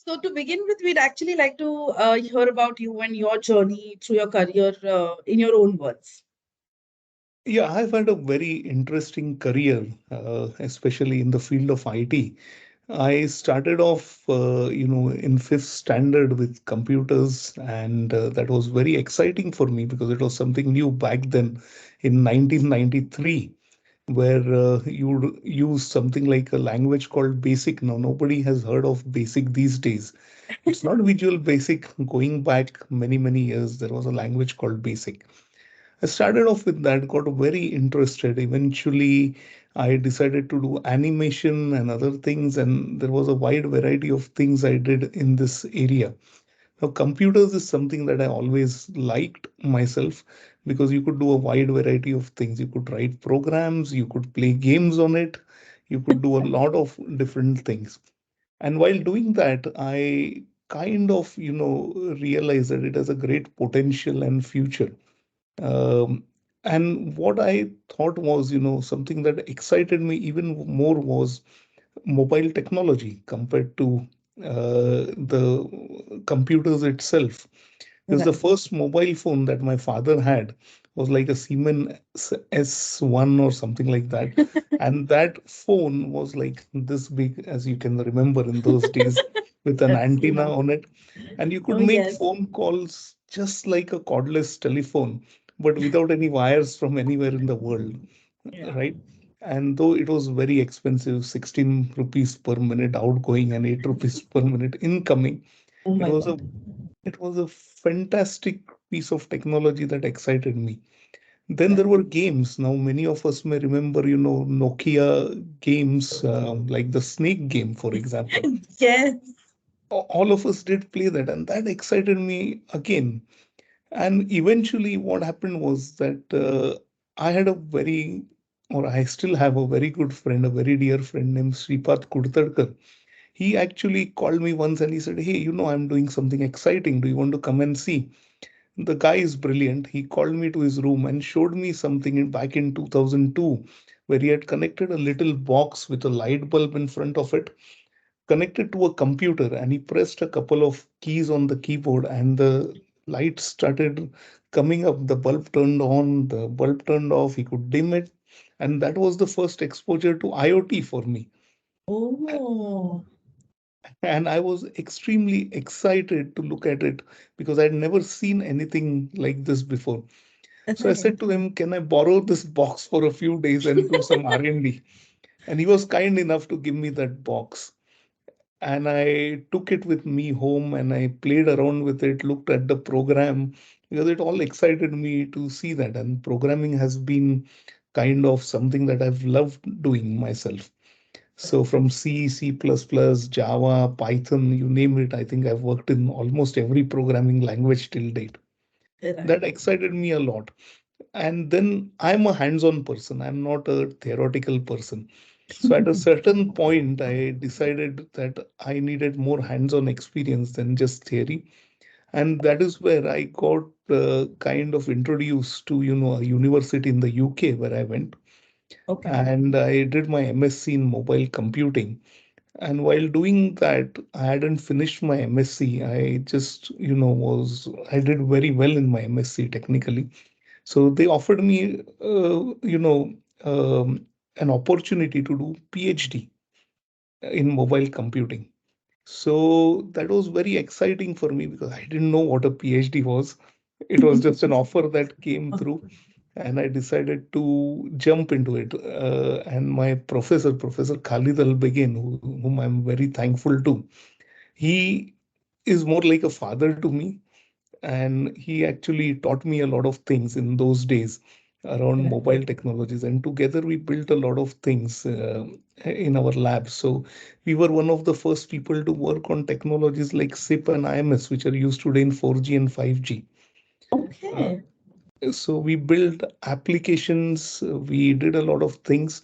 So to begin with, we'd actually like to hear about you and your journey through your career in your own words. Yeah, I've had a very interesting career, especially in the field of IT. I started off, in fifth standard with computers, and that was very exciting for me because it was something new back then in 1993, where you would use something like a language called BASIC. Now, nobody has heard of BASIC these days. It's not Visual Basic. Going back many, many years, there was a language called BASIC. I started off with that, got very interested. Eventually, I decided to do animation and other things, and there was a wide variety of things I did in this area. Now, computers is something that I always liked myself because you could do a wide variety of things. You could write programs, you could play games on it, you could do a lot of different things. And while doing that, I kind of, realized that it has a great potential and future. Um, and what I thought was, something that excited me even more was mobile technology compared to the computers itself. Because the Right. first mobile phone that my father had was like a Siemens S1 or something like that. And that phone was like this big, as you can remember in those days, with an antenna Absolutely. on it. And you could Oh, make yes. phone calls just like a cordless telephone, but without any wires from anywhere in the world, Yeah. right? And though it was very expensive, 16 rupees per minute outgoing and 8 rupees per minute incoming, Oh, it my was a God. it was a fantastic piece of technology that excited me. Then there Right. were games. Now, many of us may remember, Nokia games like the Snake game, for example. Yes. All of us did play that, and that excited me again. And eventually, what happened was that I had a very, or I still have a very good friend, a very dear friend named Sripat Kudtarkar. He actually called me once and he said, "Hey, I'm doing something exciting. Do you want to come and see?" The guy is brilliant. He called me to his room and showed me something back in 2002 where he had connected a little box with a light bulb in front of it, connected to a computer, and he pressed a couple of keys on the keyboard and the lights started coming up. The bulb turned on, the bulb turned off, he could dim it. And that was the first exposure to IoT for me. Oh, And I was extremely excited to look at it because I'd never seen anything like this before. So I right. said to him, "Can I borrow this box for a few days and do some R&D?" And D? And he was kind enough to give me that box. And I took it with me home and I played around with it, looked at the program because it all excited me to see that. And programming has been kind of something that I've loved doing myself. So from C, C++, Java, Python, you name it, I think I've worked in almost every programming language till date. That Right. excited me a lot. And then I'm a hands-on person. I'm not a theoretical person. So at a certain point, I decided that I needed more hands-on experience than just theory. And that is where I got kind of introduced to, a university in the UK where I went. Okay. And I did my MSc in mobile computing. And while doing that, I hadn't finished my MSc. I just, I did very well in my MSc technically. So they offered me, an opportunity to do PhD in mobile computing. So that was very exciting for me because I didn't know what a PhD was. It was just an offer that came through, and I decided to jump into it. And my professor, Professor Khalid Al Begin, whom I'm very thankful to, he is more like a father to me, and he actually taught me a lot of things in those days around Right. mobile technologies, and together we built a lot of things in our lab. So we were one of the first people to work on technologies like SIP and IMS, which are used today in 4G and 5G. uh, Okay. so we built applications, we did a lot of things,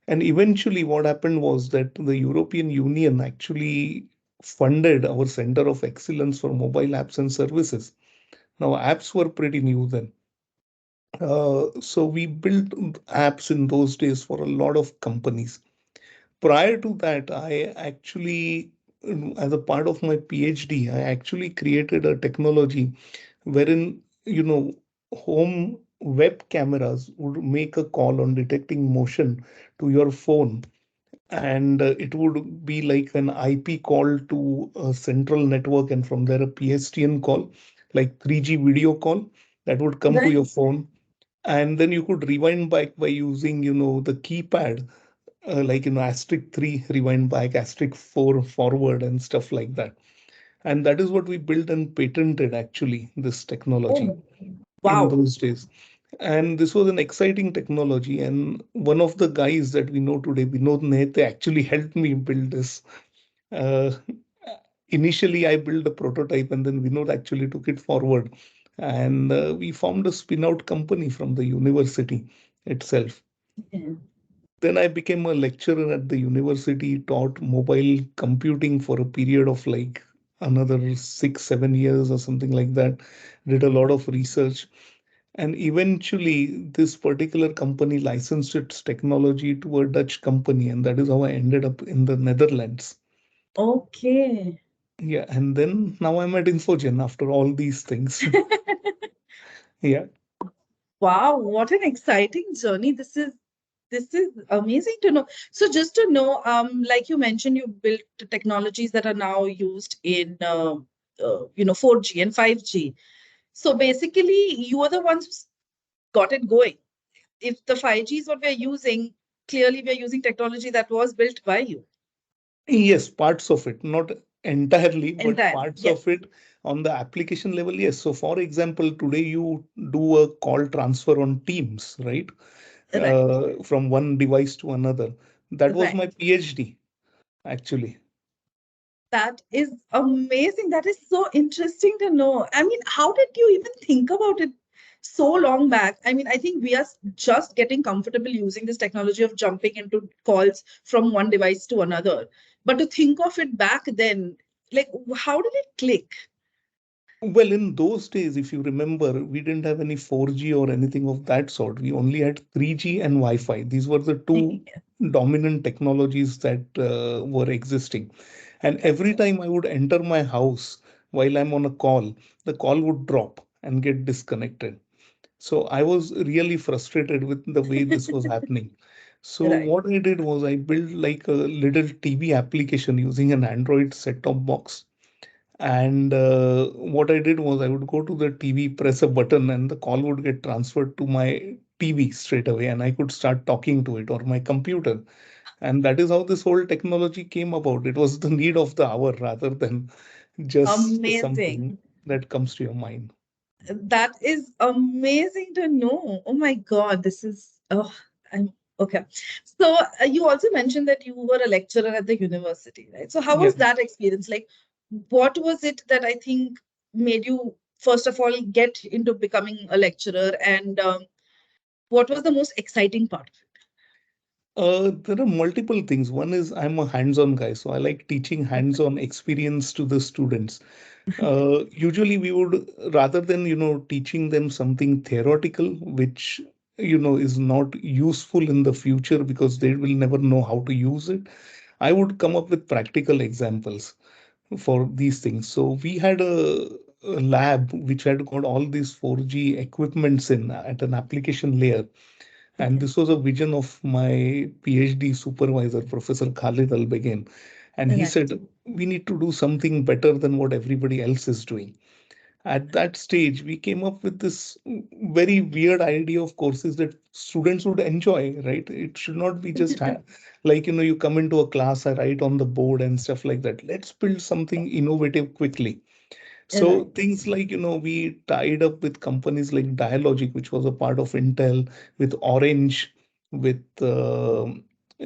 and eventually what happened was that the European Union actually funded our Center of Excellence for Mobile Apps and Services. Now, apps were pretty new then. So we built apps in those days for a lot of companies. Prior to that, I actually as a part of my PhD, I actually created a technology wherein, home web cameras would make a call on detecting motion to your phone, and it would be like an IP call to a central network, and from there a PSTN call, like 3G video call, that would come to your Right. phone. And then you could rewind back by using, the keypad, like, asterisk 3 rewind back, asterisk 4 forward, and stuff like that. And that is what we built and patented, actually, this technology Oh, in wow. those days. And this was an exciting technology. And one of the guys that we know today, Vinod Nehte, actually helped me build this. Uh, Initially, I built a prototype, and then Vinod actually took it forward. And we formed a spin out company from the university itself. Yeah. Then I became a lecturer at the university, taught mobile computing for a period of like another 6, 7 years or something like that. Did a lot of research. And eventually, this particular company licensed its technology to a Dutch company. And that is how I ended up in the Netherlands. Okay. Yeah. And then now I'm at Infogen after all these things. Yeah. Wow, what an exciting journey. This is amazing to know. So just to know, like you mentioned, you built technologies that are now used in 4G and 5G. So basically, you are the ones who got it going. If the 5G is what we're using, clearly we're using technology that was built by you Yes, parts of it, not entirely, but entirely. parts Yes, of it on the application level. Yes. So, for example, today you do a call transfer on Teams, right? right, From one device to another. That was my right. PhD, actually. That is amazing. That is so interesting to know. I mean, how did you even think about it so long back? I mean, I think we are just getting comfortable using this technology of jumping into calls from one device to another. But to think of it back then, like, how did it click? Well, in those days, if you remember, we didn't have any 4G or anything of that sort. We only had 3G and Wi-Fi. These were the two dominant technologies that were existing. And every Right. time I would enter my house while I'm on a call, the call would drop and get disconnected. So I was really frustrated with the way this was happening. So Right. what I did was I built like a little TV application using an Android set-top box. And what I did was I would go to the TV, press a button, and the call would get transferred to my TV straight away, and I could start talking to it or my computer. And that is how this whole technology came about. It was the need of the hour rather than just Amazing. something that comes to your mind. That is amazing to know. Oh my God, this is I'm okay. So you also mentioned that you were a lecturer at the university, right? So how Yeah. was that experience? Like, what was it that I think made you first of all get into becoming a lecturer, and what was the most exciting part of There are multiple things. One is I'm a hands-on guy, so I like teaching hands-on experience to the students. Usually we would, rather than, teaching them something theoretical, which, is not useful in the future because they will never know how to use it, I would come up with practical examples for these things. So we had a lab which had got all these 4G equipments in at an application layer. it? And Okay. this was a vision of my PhD supervisor, Professor Khalid Al Begin. And he Right. said, we need to do something better than what everybody else is doing. At that stage, we came up with this very weird idea of courses that students would enjoy, right? It should not be just like, you come into a class, I write on the board and stuff like that. Let's build something innovative quickly. So Right. things like, we tied up with companies like Dialogic, which was a part of Intel, with Orange, with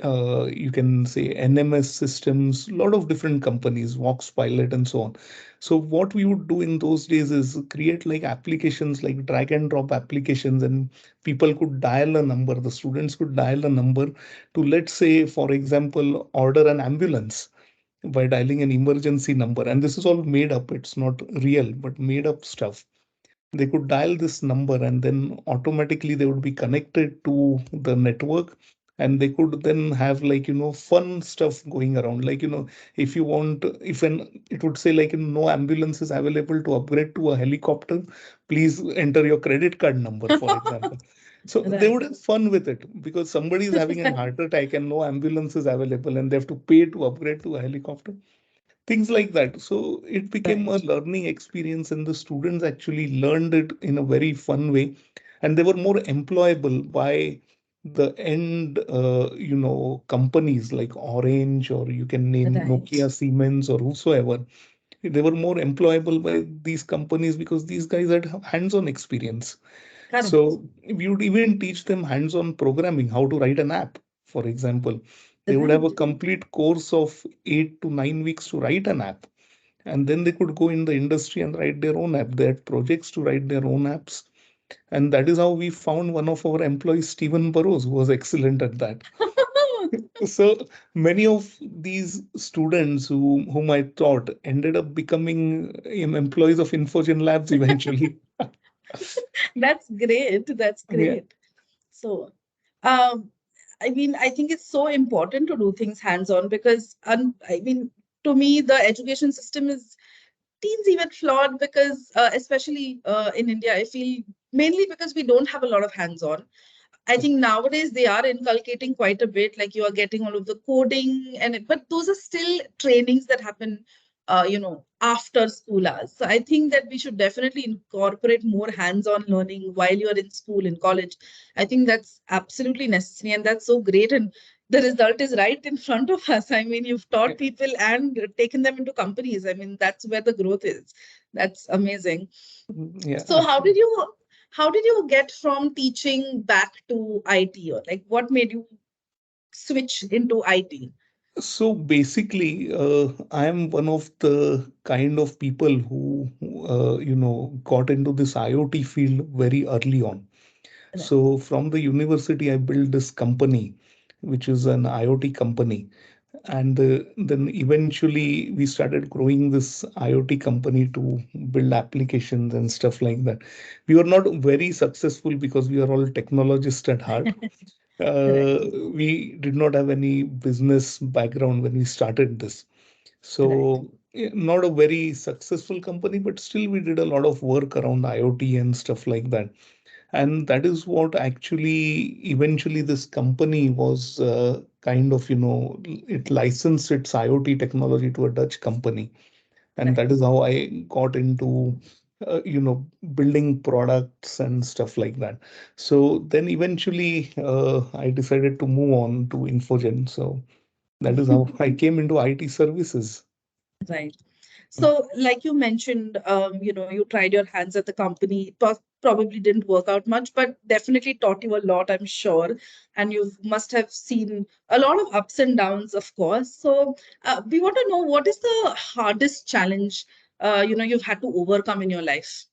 you can say NMS systems, a lot of different companies, Vox Pilot, and so on. So what we would do in those days is create like applications, like drag and drop applications, and people could dial a number. The students could dial a number to, let's say, for example, order an ambulance by dialing an emergency number. And this is all made up, it's not real, but made up stuff. They could dial this number and then automatically they would be connected to the network. and they could then have like fun stuff going around, like if you want, if an it would say like no ambulance is available to upgrade to a helicopter, please enter your credit card number, for example. So they Right. would have fun with it because somebody is having a heart attack and no ambulance is available and they have to pay to upgrade to a helicopter, things like that. So it became a Right. learning experience, and the students actually learned it in a very fun way, and they were more employable by the end, companies like Orange, or you can name Right. Nokia, Siemens, or whosoever. They were more employable by these companies because these guys had hands-on experience. Correct. So we would even teach them hands-on programming, how to write an app, for example. They would have a Right. complete course of 8 to 9 weeks to write an app, and then they could go in the industry and write their own app. They had projects to write their own apps, and that is how we found one of our employees, Stephen Burrows, who was excellent at that. So many of these students whom I taught ended up becoming employees of Infogen Labs eventually. That's great. That's Yeah. great. So, um, I mean, I think it's so important to do things hands-on because, I mean, to me, the education system is teens even flawed because, especially in India, I feel mainly because we don't have a lot of hands-on. I think nowadays they are inculcating quite a bit, like you are getting all of the coding but those are still trainings that happen, after school hours. So I think that we should definitely incorporate more hands-on learning while you're in school, in college. I think that's absolutely necessary, and that's so great. And the result is right in front of us. I mean, you've taught people and taken them into companies. I mean, that's where the growth is. That's amazing. Yeah, So how did you get from teaching back to IT, or like what made you switch into IT? so basically, I am one of the kind of people who got into this IoT field very early on. Right. So from the university, I built this company, which is an IoT company. And then eventually we started growing this IoT company to build applications and stuff like that. We were not very successful because we are all technologists at heart. Right. We did not have any business background when we started this. Right. So, not a very successful company, but still we did a lot of work around IoT and stuff like that. And that is what actually eventually this company was kind of, it licensed its IoT technology to a Dutch company. And Right. that is how I got into building products and stuff like that. So then eventually I decided to move on to Infogen. So that is how I came into IT services. Right. So, like you mentioned, you tried your hands at the company. It probably didn't work out much, but definitely taught you a lot, I'm sure. And you must have seen a lot of ups and downs, of course. So, we want to know what is the hardest challenge, you've had to overcome in your life.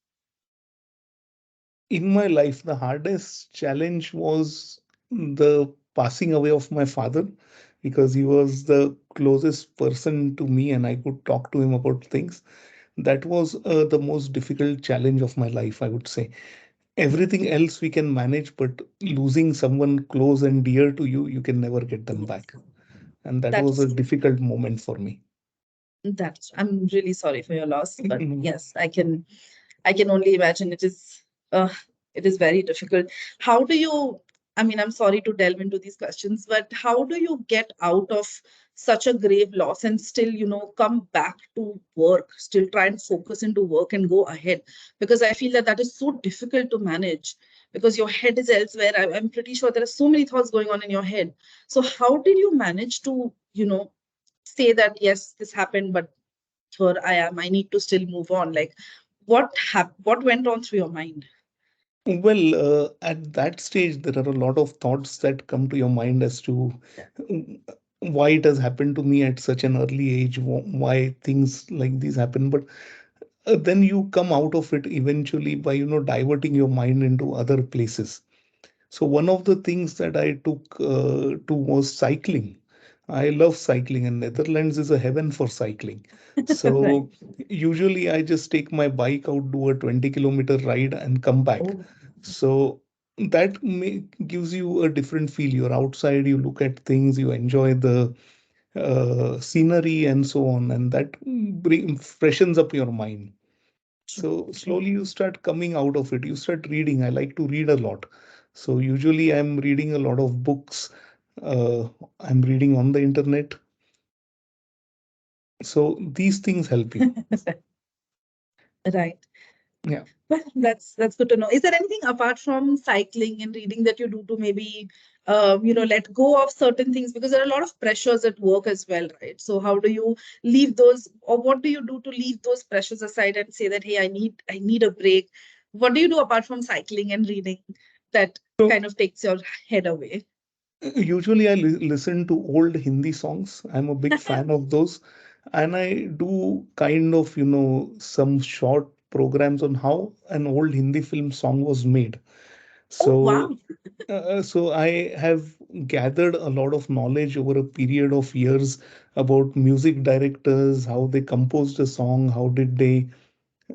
In my life, the hardest challenge was the passing away of my father, because he was the closest person to me and I could talk to him about things. That was the most difficult challenge of my life, I would say. Right. Everything else we can manage, but losing someone close and dear to you, you can never get them Yes. back. And that That was is a true. difficult moment for me. I'm really sorry for your loss, but yes, I can only imagine uh, it is very difficult. How do you, I mean, I'm sorry to delve into these questions, but how do you get out of such a grave loss and still, come back to work, still try and focus into work and go ahead? Because I feel that that is so difficult to manage because your head is elsewhere. I'm pretty sure there are so many thoughts going on in your head. So how did you manage to, say that, yes, this happened, but here I am. I need to still move on. Like, what went on through your mind? Well, at that stage, there are a lot of thoughts that come to your mind as to mm, why it has happened to me at such an early age, why things like these happen. But then you come out of it eventually by, diverting your mind into other places. So one of the things that I took to was cycling. I love cycling, and Netherlands is a heaven for cycling. Right. So usually I just take my bike out, do a 20-kilometer ride, and come back. Oh, So that gives you a different feel. You're outside, you look at things, you enjoy the scenery and so on, and that freshens up your mind. True, So true. slowly you start coming out of it. You start reading. I like to read a lot. So usually I'm reading a lot of books. Uh, I'm reading on the internet. So these things help you. Right. Yeah. Well, that's good to know. Is there anything apart from cycling and reading that you do to maybe, let go of certain things? Because there are a lot of pressures at work as well, right? So how do you leave those, or what do you do to leave those pressures aside and say that, hey, I need a break? What do you do apart from cycling and reading that So kind of takes your head away? usually I listen to old Hindi songs. I'm a big fan of those. And I do kind of, some short programs on how an old Hindi film song was made. Oh, wow. So, so I have gathered a lot of knowledge over a period of years about music directors, how they composed a song, how did they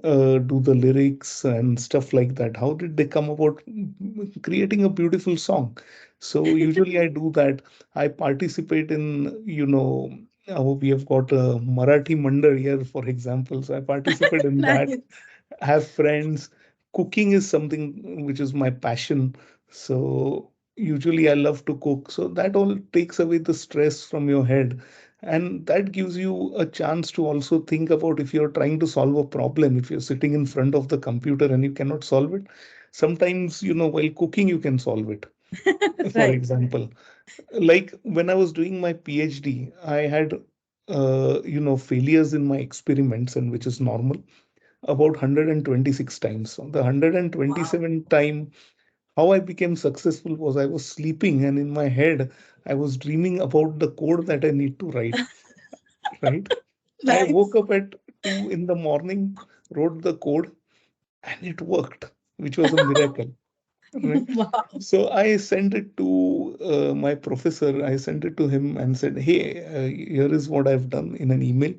do the lyrics and stuff like that. How did they come about creating a beautiful song? So usually I do that. I participate in, we have got a Marathi Mandal here, for example. So I participate in that, Nice. have friends. Cooking is something which is my passion. So usually I love to cook. So that all takes away the stress from your head. And that gives you a chance to also think about if you're trying to solve a problem, if you're sitting in front of the computer and you cannot solve it, sometimes, while cooking, you can solve it. For Right. example, like when I was doing my PhD, I had, failures in my experiments, and which is normal, about 126 times. So the Wow. 127th time, how I became successful was I was sleeping, and in my head, I was dreaming about the code that I need to write, right? I woke Nice. up at 2 in the morning, wrote the code, and it worked, which was a miracle, right? Wow. So I sent it to my professor. I sent it to him and said, "Hey, here is what I've done in an email,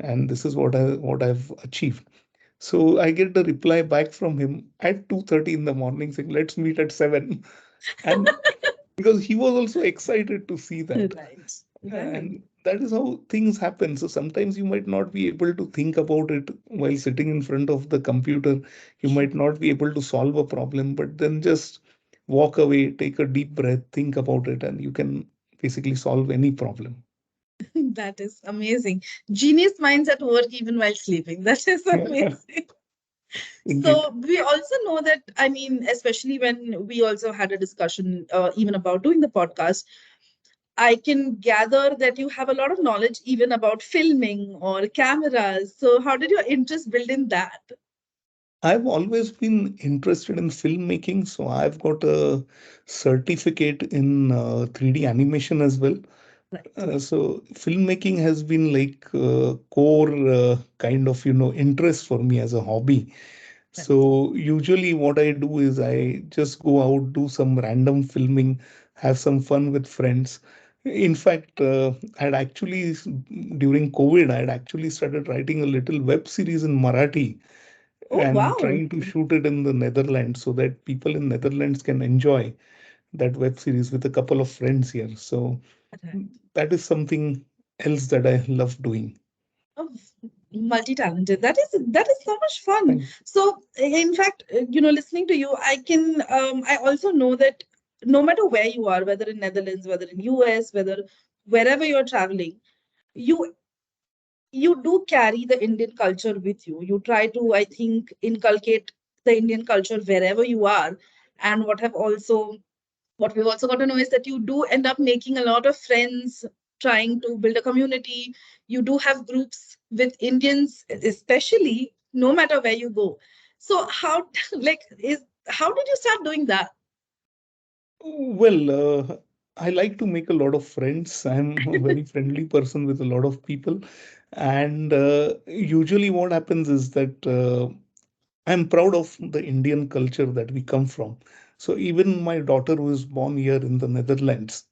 and this is what I've achieved." So I get the reply back from him at 2:30 in the morning saying, "Let's meet at 7." And because he was also excited to see that. Right. Right. And that is how things happen. So sometimes you might not be able to think about it while sitting in front of the computer. You True. might not be able to solve a problem, but then just walk away, take a deep breath, think about it, and you can basically solve any problem. That is amazing. Genius minds at work even while sleeping. That is amazing. Indeed. So we also know that, I mean, especially when we also had a discussion even about doing the podcast, I can gather that you have a lot of knowledge even about filming or cameras. So how did your interest build in that? I've always been interested in filmmaking, so I've got a certificate in 3D animation as well. Right. So filmmaking has been like core kind of interest for me as a hobby. Right. So usually what I do is I just go out, do some random filming, have some fun with friends. In fact, I'd actually during COVID, I'd actually started writing a little web series in Marathi Oh, and wow. trying to shoot it in the Netherlands so that people in Netherlands can enjoy that web series with a couple of friends here. So Right. that is something else that I love doing. Oh, multi-talented. That is so much fun. Thank So, in fact, listening to you, I also know that no matter where you are, whether in Netherlands, whether in US, whether wherever you're traveling, you you do carry the Indian culture with you. You try to, I think, inculcate the Indian culture wherever you are. And what we've also got to know is that you do end up making a lot of friends, trying to build a community. You do have groups with Indians, especially no matter where you go. So how did you start doing that? Well, I like to make a lot of friends. I'm a very friendly person with a lot of people. And usually, what happens is that I'm proud of the Indian culture that we come from. So, even my daughter, who is born here in the Netherlands,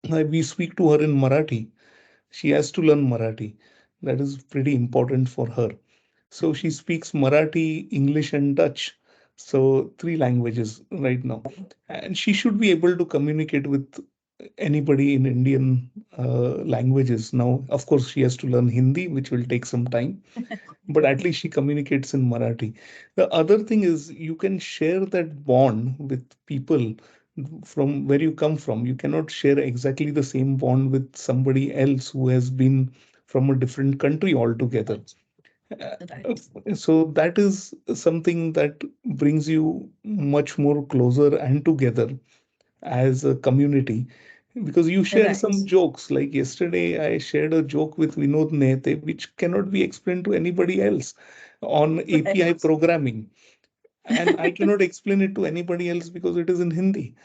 we speak to her in Marathi. She has to learn Marathi. That is pretty important for her. So, she speaks Marathi, English, and Dutch. So three languages right now, and she should be able to communicate with anybody in Indian languages. Now, of course, she has to learn Hindi, which will take some time, but at least she communicates in Marathi. The other thing is you can share that bond with people from where you come from. You cannot share exactly the same bond with somebody else who has been from a different country altogether. Right. Uh, Right. So that is something that brings you much more closer and together as a community, because you share some Right. jokes. Like yesterday, I shared a joke with Vinod Nehte, which cannot be explained to anybody else on API Right. programming. And I cannot explain it to anybody else because it is in Hindi,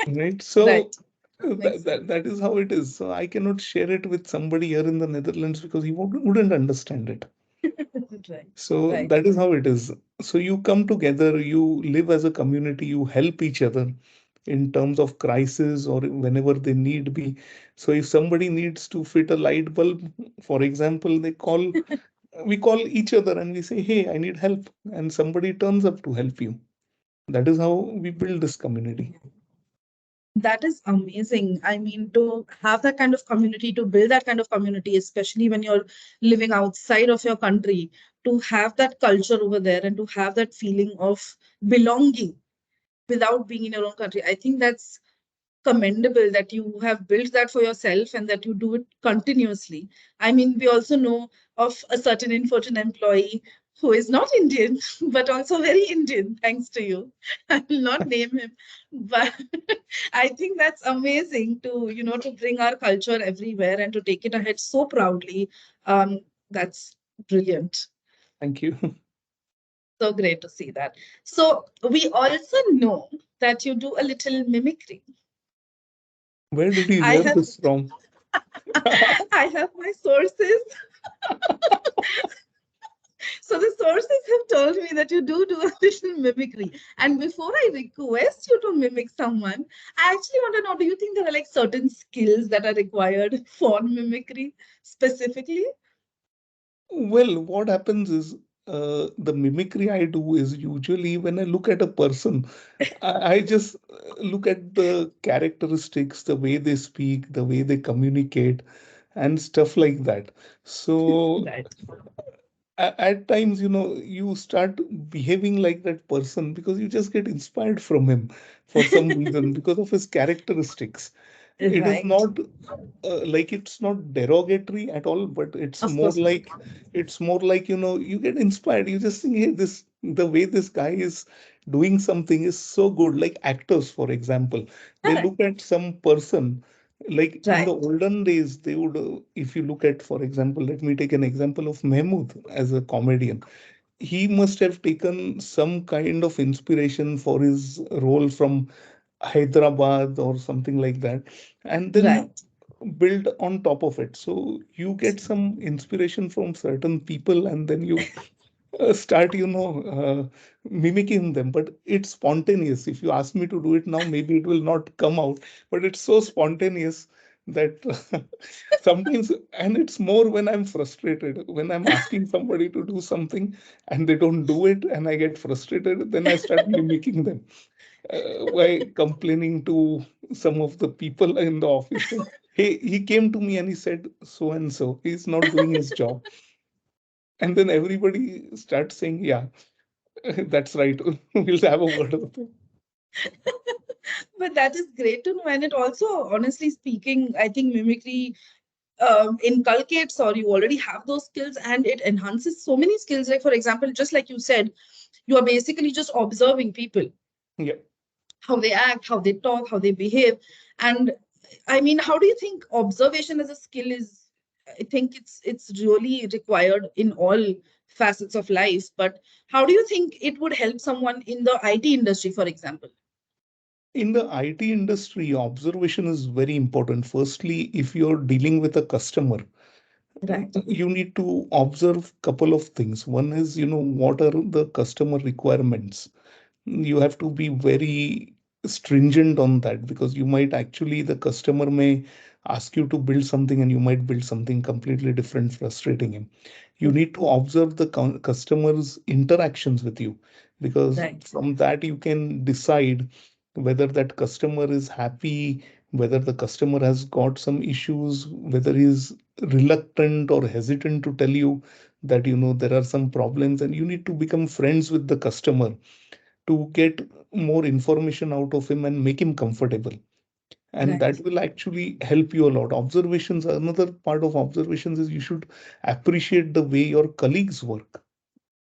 right? So Right. Makes sense. that is how it is. So I cannot share it with somebody here in the Netherlands because he wouldn't understand it. Right. So Right. that is how it is. So you come together, you live as a community, you help each other in terms of crisis or whenever they need be. So if somebody needs to fit a light bulb, for example, we call each other and we say, "Hey, I need help," and somebody turns up to help you. That is how we build this community. That is amazing. I mean, to have that kind of community, to build that kind of community, especially when you're living outside of your country, to have that culture over there and to have that feeling of belonging without being in your own country. I think that's commendable that you have built that for yourself and that you do it continuously. I mean, we also know of a certain Infogen employee who is not Indian, but also very Indian, thanks to you. I will not name him, but I think that's amazing to, to bring our culture everywhere and to take it ahead so proudly. That's brilliant. Thank you. So great to see that. So we also know that you do a little mimicry. Where did you I hear have this from? I have my sources. So the sources have told me that you do a little mimicry. And before I request you to mimic someone, I actually want to know, do you think there are like certain skills that are required for mimicry specifically? Well, what happens is the mimicry I do is usually when I look at a person, I just look at the characteristics, the way they speak, the way they communicate, and stuff like that. So Right. at times, you start behaving like that person because you just get inspired from him for some reason because of his characteristics. It is Right. not like it's not derogatory at all, but Of course not. it's more like, you get inspired. You just think, hey, the way this guy is doing something is so good. Like actors, for example, they Correct. look at some person. Like in the Right. olden days, they would, if you look at, for example, let me take an example of Mehmood as a comedian. He must have taken some kind of inspiration for his role from Hyderabad or something like that, and then Right. build on top of it. So you get some inspiration from certain people, and then you start, mimicking them. But it's spontaneous. If you ask me to do it now, maybe it will not come out, but it's so spontaneous that sometimes, and it's more when I'm frustrated, when I'm asking somebody to do something and they don't do it, and I get frustrated, then I start mimicking them by complaining to some of the people in the office. Saying, hey, he came to me and he said so and so, he's not doing his job. And then everybody starts saying, yeah, that's right. We'll have a word with him. But that is great to know. And it also, honestly speaking, I think mimicry inculcates or you already have those skills and it enhances so many skills. Like, for example, just like you said, you are basically just observing people, Yeah. how they act, how they talk, how they behave. And I mean, how do you think observation as a skill is? I think it's really required in all facets of life. But how do you think it would help someone in the IT industry, for example? In the IT industry, observation is very important. Firstly, if you're dealing with a customer, Right. you need to observe couple of things. One is, what are the customer requirements? You have to be very stringent on that, because you might actually, the customer may ask you to build something and you might build something completely different, frustrating him. You Mm. need to observe the customer's interactions with you, because Right, from that you can decide whether that customer is happy, whether the customer has got some issues, whether he's reluctant or hesitant to tell you that, there are some problems, and you need to become friends with the customer to get more information out of him and make him comfortable. And right, that will actually help you a lot. Observations, another part of observations is you should appreciate the way your colleagues work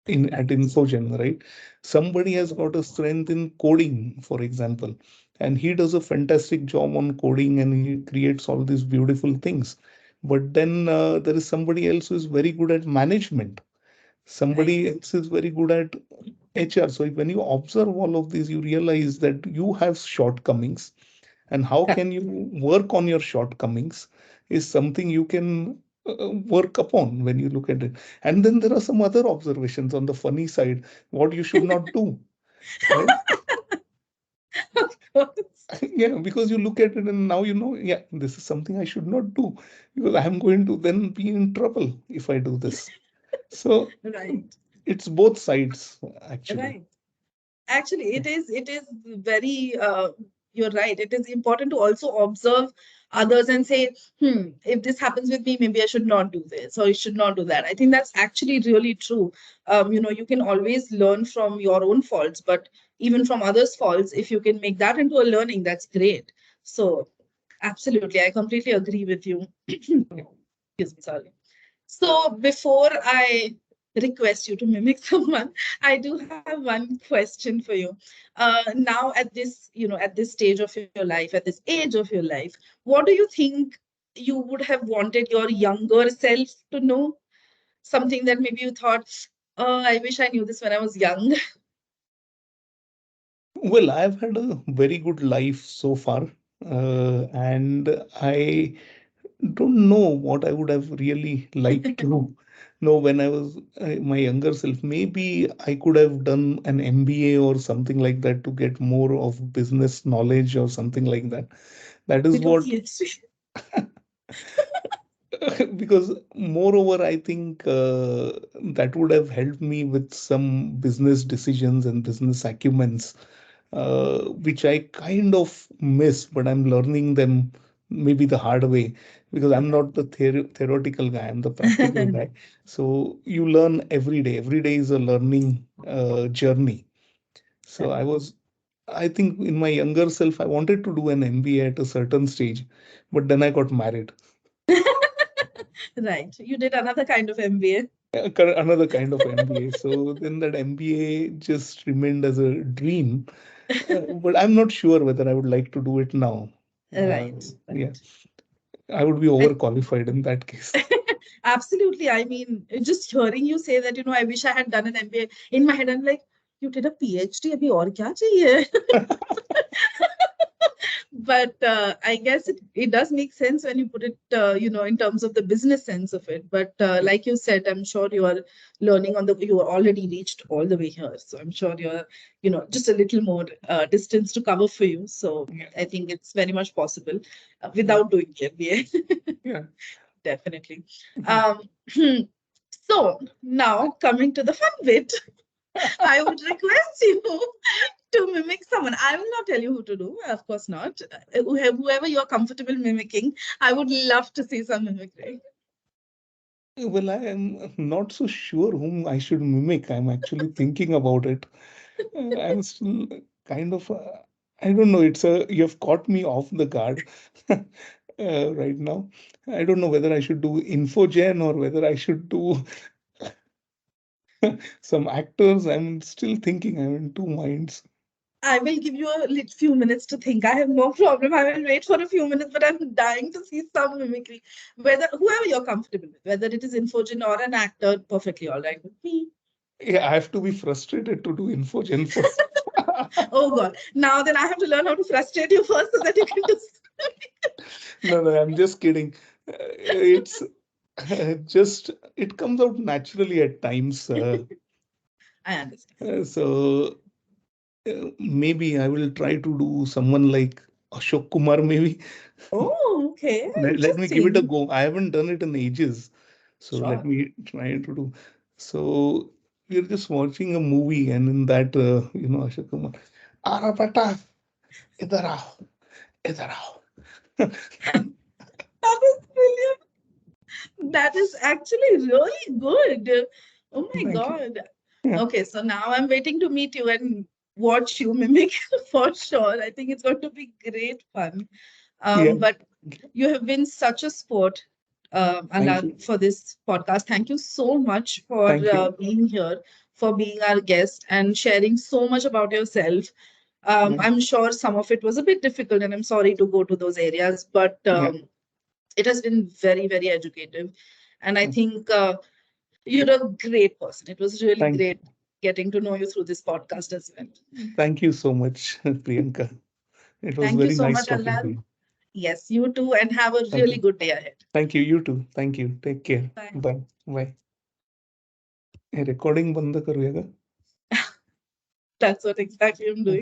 in at right, Infogen, right? Somebody has got a strength in coding, for example, and he does a fantastic job on coding and he creates all these beautiful things. But then there is somebody else who is very good at management. right. Somebody else is very good at HR. So when you observe all of these, you realize that you have shortcomings, and how Correct. can you work on your shortcomings is something you can work upon when you look at it. And then there are some other observations on the funny side, what you should not do, right? Of course. Yeah, because you look at it and now you know, yeah, this is something I should not do, because I'm going to then be in trouble if I do this. So Right, it's both sides, actually. right. Actually, it is very you're right. It is important to also observe others and say, if this happens with me, maybe I should not do this or I should not do that. I think that's actually really true. You can always learn from your own faults, but even from others' faults, if you can make that into a learning, that's great. So absolutely, I completely agree with you. Excuse me, sorry. So before I request you to mimic someone, I do have one question for you. Now at this, at this stage of your life, at this age of your life, what do you think you would have wanted your younger self to know? Something that maybe you thought, oh, I wish I knew this when I was young. Well, I've had a very good life so far, and I don't know what I would have really liked to know when I was my younger self. Maybe I could have done an MBA or something like that to get more of business knowledge or something like that. That is Did your what, PhD? because moreover, I think that would have helped me with some business decisions and business acumens, which I kind of miss, but I'm learning them maybe the hard way, because I'm Okay. not the theoretical guy, I'm the practical guy. So you learn every day. Every day is a learning journey. So Correct. I think in my younger self, I wanted to do an MBA at a certain stage, but then I got married. Right. You did another kind of MBA. Another kind of MBA. So then that MBA just remained as a dream. But I'm not sure whether I would like to do it now. Uh, Right. yeah, Right. I would be I overqualified in that case. Absolutely. I mean, just hearing you say that, I wish I had done an MBA in my head, I'm like, you did a PhD, abhi aur kya chahiye? But I guess it does make sense when you put it, in terms of the business sense of it. But like you said, I'm sure you are learning you are already reached all the way here. So I'm sure you're, just a little more distance to cover for you. So Yeah, I think it's very much possible yeah, without doing MBA. yeah. Definitely. Mhm. Um, so now coming to the fun bit, I would request you to mimic someone. I will not tell you who to do, of course not. Whoever you're comfortable mimicking, I would love to see some mimicry. Well, I am not so sure whom I should mimic. I'm actually thinking about it. I'm still kind of, I don't know. You have caught me off the guard right now. I don't know whether I should do Infogen or whether I should do some actors. I'm still thinking. I'm in two minds. I will give you a few minutes to think. I have no problem. I will wait for a few minutes, but I'm dying to see some mimicry. Whether whoever you're comfortable with, whether it is Infogen or an actor, perfectly all right with me. Yeah, I have to be frustrated to do Infogen first. Oh God. Now then I have to learn how to frustrate you first so that you can do. No, no, I'm just kidding. It's just, it comes out naturally at times. I understand. So maybe I will try to do someone like Ashok Kumar, maybe. Oh, okay. Let me give it a Interesting. go. I haven't done it in ages. So let Sure. me try to do. So we're just watching a movie, and in that, Ashok Kumar, Ara bata, idhar aao, idhar aao. That is brilliant. That is actually really good. Oh my Thank you. God. Yeah, Okay, so now I'm waiting to meet you and watch you mimic for sure. I think it's going to be great fun. yeah. But you have been such a sport, Thank Alhad, you. for this podcast. Thank you so much for Thank you. being here, for being our guest, and sharing so much about yourself. Yeah, I'm sure some of it was a bit difficult, and I'm sorry to go to those areas, but yeah. it has been very, very educative. And I Yeah. think you're a great person. It was really Thank great getting to know you through this podcast as well. Thank you so much, Priyanka. It was Thank you very so nice much, talking to Alhad. you. Yes, you too, and have a Thank really you. good day ahead. Thank you. You too. Thank you. Take care. Bye. Bye. Bye. Recording बंद करूँगा. That's what exactly I'm doing.